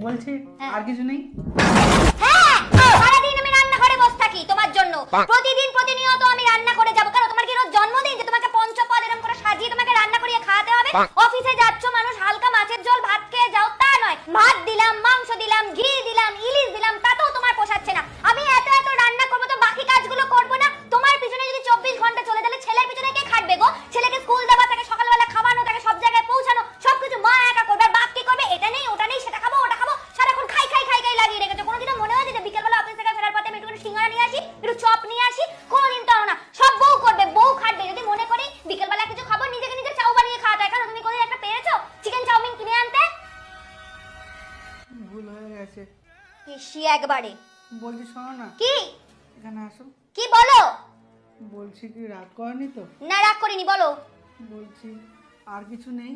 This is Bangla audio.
বলছি আর কিছু নেই? হ্যাঁ, সারাদিন আমি রান্নাঘরে বসে থাকি তোমার জন্য। প্রতিদিন প্রতিনিয়ত আমি রান্না করে যাব। কারণ তোমার কি রোজ জন্মদিন যে তোমাকে পঞ্চপদ এরকম করে সাজিয়ে তোমাকে রান্না করিয়ে খাওয়াতে হবে? অফিসে যাচ্ছ মানুষ হালকা মাছের ঝোল ভাত খেয়ে যাও তা নয়। ভাত দিলাম, মাংস দিলাম, ঘি দিলাম, ইলিশ দিলাম, তাতেও তোমার পোষাচ্ছে না। আমি এত এত রান্না করব তো বাকি কাজগুলো করব না? তোমার পিছনে যদি 24 ঘন্টা চলে তাহলে ছেলের পিছনে কে খাটবে গো? ছেলেকে স্কুল দেওয়া থাকে, সকালবেলা খাওয়ানো থাকে, সব জায়গায় পৌঁছানো, সবকিছু মা একা করবে। আর বাপ কি করবে? এটা নেই ওটা নেই, সেটা খাবো ওটা খাবো, সারাক্ষণ খাই খাই খাই খাই লাগিয়ে রেখেছে। কোনোদিনও মনে হয়েছে যে বিকেলবেলা অফিস থেকে ফেরার পথে আমি একটু সিঙ্গারা নিয়ে আসি, একটু চপ নিয়ে আসি? কোনোদিন তো না। সব বউ করবে, বউ খাটবে। যদি মনে করি বিকেলবেলা কিছু খাবো, নিজেকে নিজে চাউ বানিয়ে খাওয়াতে হয়। কারণ তুমি কোনোদিন একটা পেরেছো চিকেন চাউমিন কিনে আনতে? ভুল হয়ে গেছে। এসি একবারে। বলছি শোনো না, কি? এখানে আসো। কি বলো? বলছি কি রাগ করনি তো? না, রাগ করিনি, বলো। বলছি আর কিছু নেই?